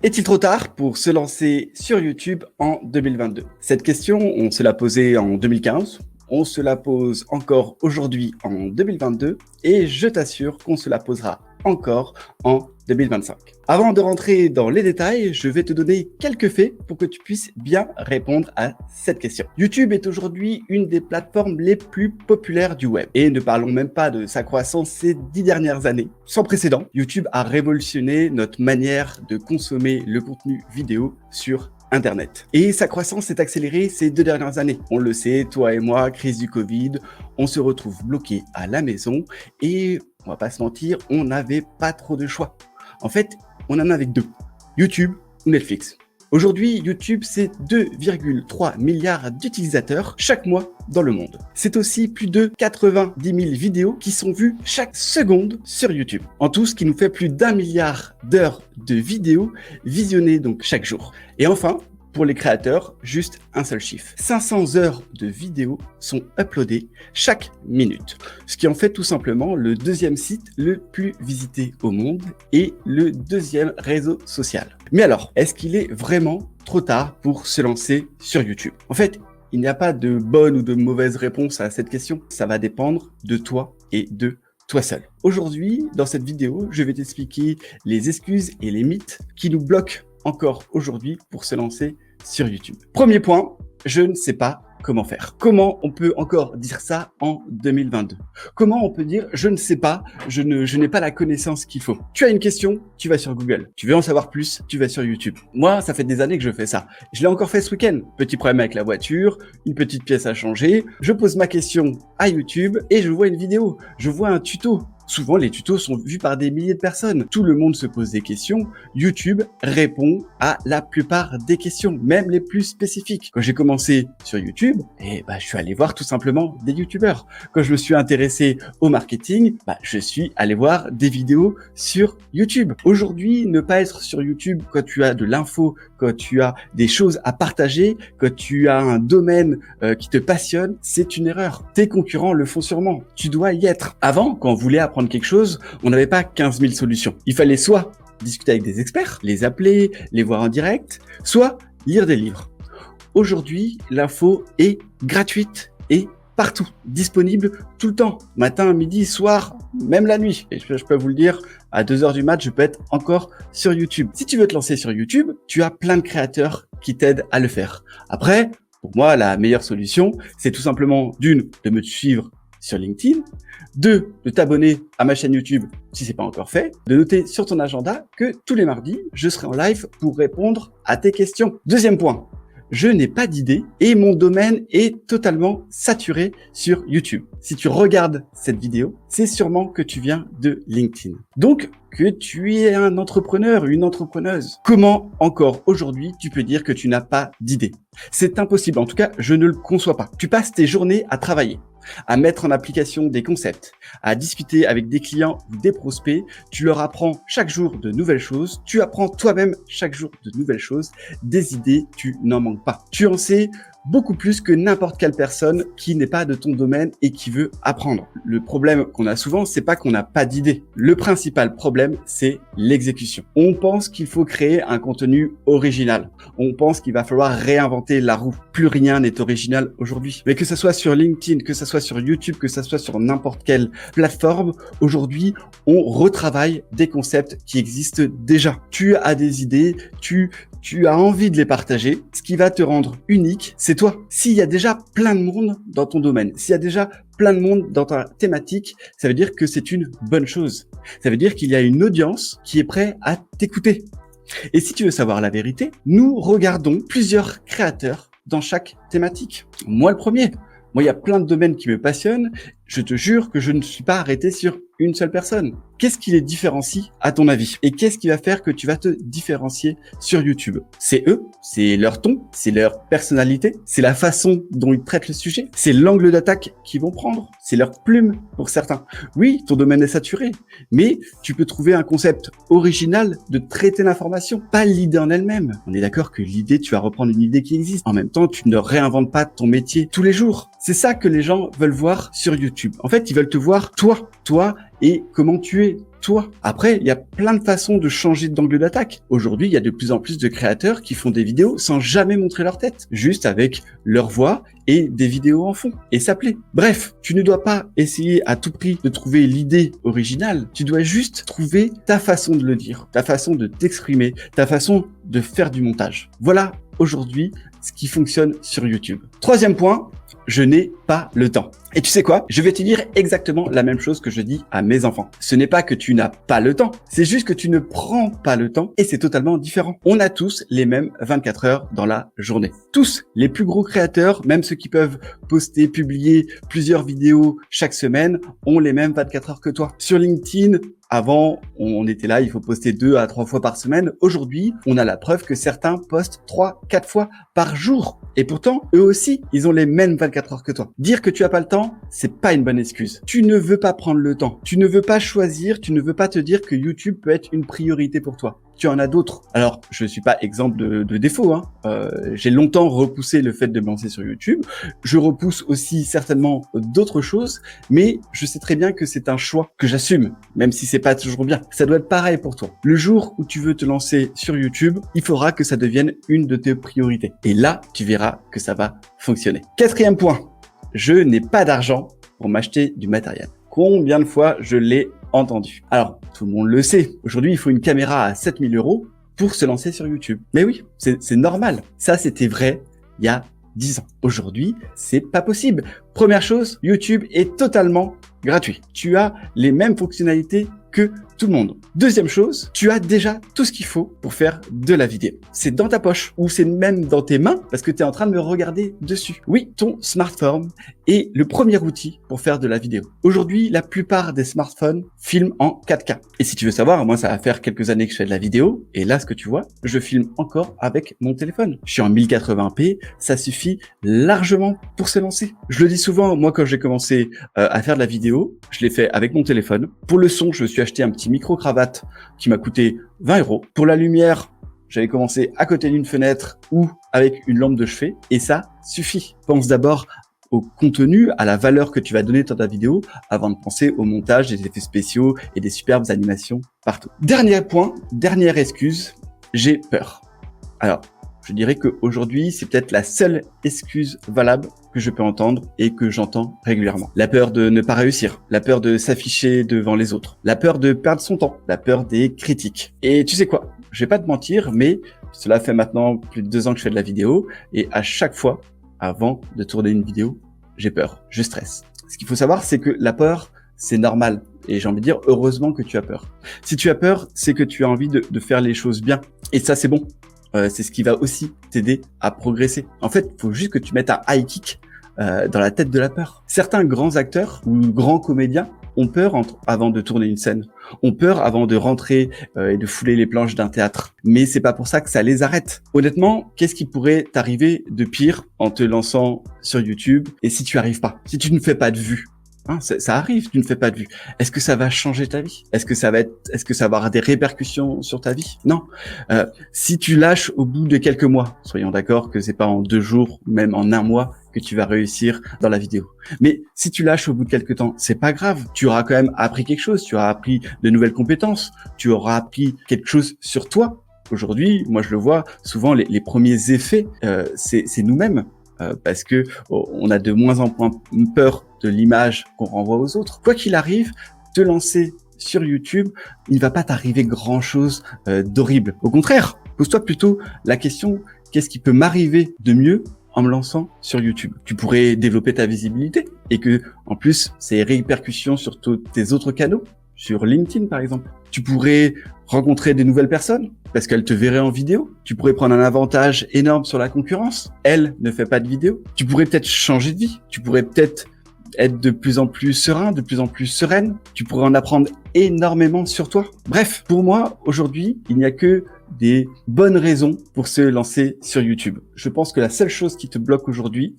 Est-il trop tard pour se lancer sur YouTube en 2022? Cette question, on se l'a posée en 2015, on se la pose encore aujourd'hui en 2022 et je t'assure qu'on se la posera encore en 2025. Avant de rentrer dans les détails, je vais te donner quelques faits pour que tu puisses bien répondre à cette question. YouTube est aujourd'hui une des plateformes les plus populaires du web. Et ne parlons même pas de sa croissance ces 10 dernières années. Sans précédent, YouTube a révolutionné notre manière de consommer le contenu vidéo sur Internet. Et sa croissance s'est accélérée ces 2 dernières années. On le sait, toi et moi, crise du Covid, on se retrouve bloqués à la maison et on va pas se mentir, on n'avait pas trop de choix. En fait, on en avait deux, YouTube ou Netflix. Aujourd'hui, YouTube, c'est 2,3 milliards d'utilisateurs chaque mois dans le monde. C'est aussi plus de 90 000 vidéos qui sont vues chaque seconde sur YouTube. En tout, ce qui nous fait plus d'1 milliard d'heures de vidéos visionnées donc chaque jour. Et enfin, pour les créateurs, juste un seul chiffre. 500 heures de vidéos sont uploadées chaque minute. Ce qui en fait tout simplement le deuxième site le plus visité au monde et le deuxième réseau social. Mais alors, est-ce qu'il est vraiment trop tard pour se lancer sur YouTube? En fait, il n'y a pas de bonne ou de mauvaise réponse à cette question. Ça va dépendre de toi et de toi seul. Aujourd'hui, dans cette vidéo, je vais t'expliquer les excuses et les mythes qui nous bloquent encore aujourd'hui pour se lancer sur YouTube. Premier point, je ne sais pas comment faire. Comment on peut encore dire ça en 2022? Comment on peut dire je ne sais pas, je n'ai pas la connaissance qu'il faut? Tu as une question, tu vas sur Google. Tu veux en savoir plus, tu vas sur YouTube. Moi, ça fait des années que je fais ça. Je l'ai encore fait ce week-end. Petit problème avec la voiture, une petite pièce à changer. Je pose ma question à YouTube et je vois une vidéo. Je vois un tuto. Souvent, les tutos sont vus par des milliers de personnes. Tout le monde se pose des questions. YouTube répond à la plupart des questions, même les plus spécifiques. Quand j'ai commencé sur YouTube, je suis allé voir tout simplement des YouTubeurs. Quand je me suis intéressé au marketing, je suis allé voir des vidéos sur YouTube. Aujourd'hui, ne pas être sur YouTube quand tu as de l'info, quand tu as des choses à partager, quand tu as un domaine qui te passionne, c'est une erreur. Tes concurrents le font sûrement. Tu dois y être. Avant, quand on voulait apprendre quelque chose, on n'avait pas 15 000 solutions. Il fallait soit discuter avec des experts, les appeler, les voir en direct, soit lire des livres. Aujourd'hui, l'info est gratuite et partout, disponible tout le temps, matin, midi, soir, même la nuit. Et je peux vous le dire, à 2h du mat, je peux être encore sur YouTube. Si tu veux te lancer sur YouTube, tu as plein de créateurs qui t'aident à le faire. Après, pour moi, la meilleure solution, c'est tout simplement de me suivre sur LinkedIn, 2, de t'abonner à ma chaîne YouTube si c'est pas encore fait, de noter sur ton agenda que tous les mardis, je serai en live pour répondre à tes questions. Deuxième point, je n'ai pas d'idée et mon domaine est totalement saturé sur YouTube. Si tu regardes cette vidéo, c'est sûrement que tu viens de LinkedIn. Donc, que tu es un entrepreneur, une entrepreneuse. Comment encore aujourd'hui tu peux dire que tu n'as pas d'idée? C'est impossible, en tout cas, je ne le conçois pas. Tu passes tes journées à travailler, à mettre en application des concepts, à discuter avec des clients ou des prospects, tu leur apprends chaque jour de nouvelles choses, tu apprends toi-même chaque jour de nouvelles choses, des idées, tu n'en manques pas. Tu en sais beaucoup plus que n'importe quelle personne qui n'est pas de ton domaine et qui veut apprendre. Le problème qu'on a souvent, c'est pas qu'on n'a pas d'idée. Le principal problème, c'est l'exécution. On pense qu'il faut créer un contenu original. On pense qu'il va falloir réinventer la roue. Plus rien n'est original aujourd'hui. Mais que ce soit sur LinkedIn, que ce soit sur YouTube, que ce soit sur n'importe quelle plateforme, aujourd'hui, on retravaille des concepts qui existent déjà. Tu as des idées, tu as envie de les partager. Ce qui va te rendre unique, c'est toi. S'il y a déjà plein de monde dans ton domaine, s'il y a déjà plein de monde dans ta thématique, ça veut dire que c'est une bonne chose. Ça veut dire qu'il y a une audience qui est prête à t'écouter. Et si tu veux savoir la vérité, nous regardons plusieurs créateurs dans chaque thématique. Moi, le premier. Moi, il y a plein de domaines qui me passionnent. Je te jure que je ne suis pas arrêté sur une seule personne. Qu'est-ce qui les différencie à ton avis? Et qu'est-ce qui va faire que tu vas te différencier sur YouTube? C'est eux, c'est leur ton, c'est leur personnalité, c'est la façon dont ils traitent le sujet, c'est l'angle d'attaque qu'ils vont prendre, c'est leur plume pour certains. Oui, ton domaine est saturé, mais tu peux trouver un concept original de traiter l'information, pas l'idée en elle-même. On est d'accord que l'idée, tu vas reprendre une idée qui existe. En même temps, tu ne réinventes pas ton métier tous les jours. C'est ça que les gens veulent voir sur YouTube. En fait, ils veulent te voir toi et comment tu es. toi. Après, il y a plein de façons de changer d'angle d'attaque. Aujourd'hui, il y a de plus en plus de créateurs qui font des vidéos sans jamais montrer leur tête, juste avec leur voix et des vidéos en fond. Et ça plaît. Bref, tu ne dois pas essayer à tout prix de trouver l'idée originale. Tu dois juste trouver ta façon de le dire, ta façon de t'exprimer, ta façon de faire du montage. Voilà aujourd'hui ce qui fonctionne sur YouTube. Troisième point, je n'ai pas le temps. Et tu sais quoi? Je vais te dire exactement la même chose que je dis à mes enfants. Ce n'est pas que tu n'as pas le temps, c'est juste que tu ne prends pas le temps et c'est totalement différent. On a tous les mêmes 24 heures dans la journée. Tous, les plus gros créateurs, même ceux qui peuvent poster, publier plusieurs vidéos chaque semaine, ont les mêmes 24 heures que toi. Sur LinkedIn, avant, on était là, il faut poster 2 à 3 fois par semaine. Aujourd'hui, on a la preuve que certains postent 3, 4 fois par jour. Et pourtant, eux aussi, ils ont les mêmes 24 heures que toi. Dire que tu as pas le temps, c'est pas une bonne excuse. Tu ne veux pas prendre le temps. Tu ne veux pas choisir, tu ne veux pas te dire que YouTube peut être une priorité pour toi. Tu en as d'autres. Alors, je suis pas exemple de défaut, hein. J'ai longtemps repoussé le fait de me lancer sur YouTube. Je repousse aussi certainement d'autres choses, mais je sais très bien que c'est un choix que j'assume, même si c'est pas toujours bien. Ça doit être pareil pour toi. Le jour où tu veux te lancer sur YouTube, il faudra que ça devienne une de tes priorités. Et là, tu verras que ça va fonctionner. Quatrième point. Je n'ai pas d'argent pour m'acheter du matériel. Combien de fois je l'ai entendu? Alors, tout le monde le sait. Aujourd'hui, il faut une caméra à 7000 € pour se lancer sur YouTube. Mais oui, c'est normal. Ça, c'était vrai il y a 10 ans. Aujourd'hui, c'est pas possible. Première chose, YouTube est totalement gratuit. Tu as les mêmes fonctionnalités que tout le monde. Deuxième chose, tu as déjà tout ce qu'il faut pour faire de la vidéo. C'est dans ta poche ou c'est même dans tes mains parce que tu es en train de me regarder dessus. Oui, ton smartphone est le premier outil pour faire de la vidéo. Aujourd'hui, la plupart des smartphones filment en 4K. Et si tu veux savoir, moi, ça va faire quelques années que je fais de la vidéo et là, ce que tu vois, je filme encore avec mon téléphone. Je suis en 1080p, ça suffit largement pour se lancer. Je le dis souvent, moi, quand j'ai commencé à faire de la vidéo, je l'ai fait avec mon téléphone. Pour le son, je me suis acheté un petit micro-cravate qui m'a coûté 20 €. Pour la lumière, j'avais commencé à côté d'une fenêtre ou avec une lampe de chevet et ça suffit. Pense d'abord au contenu, à la valeur que tu vas donner dans ta vidéo avant de penser au montage, des effets spéciaux et des superbes animations partout. Dernier point, dernière excuse, j'ai peur. Alors, je dirais qu'aujourd'hui, c'est peut-être la seule excuse valable que je peux entendre et que j'entends régulièrement. La peur de ne pas réussir, la peur de s'afficher devant les autres, la peur de perdre son temps, la peur des critiques. Et tu sais quoi? Je vais pas te mentir, mais cela fait maintenant plus de 2 ans que je fais de la vidéo et à chaque fois, avant de tourner une vidéo, j'ai peur, je stresse. Ce qu'il faut savoir, c'est que la peur, c'est normal. Et j'ai envie de dire, heureusement que tu as peur. Si tu as peur, c'est que tu as envie de faire les choses bien. Et ça, c'est bon. C'est ce qui va aussi t'aider à progresser. En fait, il faut juste que tu mettes un high kick dans la tête de la peur. Certains grands acteurs ou grands comédiens ont peur avant de tourner une scène, ont peur avant de rentrer et de fouler les planches d'un théâtre. Mais c'est pas pour ça que ça les arrête. Honnêtement, qu'est-ce qui pourrait t'arriver de pire en te lançant sur YouTube et si tu arrives pas, si tu ne fais pas de vues? Hein, ça arrive, tu ne fais pas de vues. Est-ce que ça va changer ta vie? Est-ce que ça va avoir des répercussions sur ta vie? Non. Si tu lâches au bout de quelques mois, soyons d'accord que c'est pas en 2 jours, même en 1 mois que tu vas réussir dans la vidéo. Mais si tu lâches au bout de quelques temps, c'est pas grave. Tu auras quand même appris quelque chose. Tu auras appris de nouvelles compétences. Tu auras appris quelque chose sur toi. Aujourd'hui, moi je le vois souvent, les premiers effets, c'est nous-mêmes. Parce que on a de moins en moins peur de l'image qu'on renvoie aux autres. Quoi qu'il arrive, te lancer sur YouTube, il ne va pas t'arriver grand-chose d'horrible. Au contraire, pose-toi plutôt la question, qu'est-ce qui peut m'arriver de mieux en me lançant sur YouTube? Tu pourrais développer ta visibilité et que, en plus, c'est répercussions sur tous tes autres canaux, sur LinkedIn par exemple. Tu pourrais rencontrer des nouvelles personnes parce qu'elles te verraient en vidéo. Tu pourrais prendre un avantage énorme sur la concurrence. Elle ne fait pas de vidéo. Tu pourrais peut-être changer de vie. Tu pourrais peut-être être de plus en plus serein, de plus en plus sereine. Tu pourrais en apprendre énormément sur toi. Bref, pour moi, aujourd'hui, il n'y a que des bonnes raisons pour se lancer sur YouTube. Je pense que la seule chose qui te bloque aujourd'hui,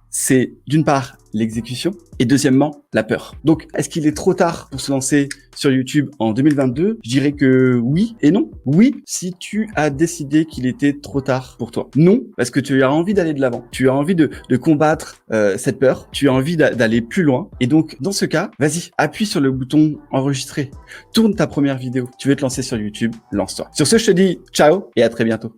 c'est d'une part l'exécution. Et deuxièmement, la peur. Donc, est-ce qu'il est trop tard pour se lancer sur YouTube en 2022? Je dirais que oui et non. Oui, si tu as décidé qu'il était trop tard pour toi. Non, parce que tu as envie d'aller de l'avant. Tu as envie de combattre cette peur. Tu as envie d'aller plus loin. Et donc, dans ce cas, vas-y, appuie sur le bouton enregistrer. Tourne ta première vidéo. Tu veux te lancer sur YouTube, lance-toi. Sur ce, je te dis ciao et à très bientôt.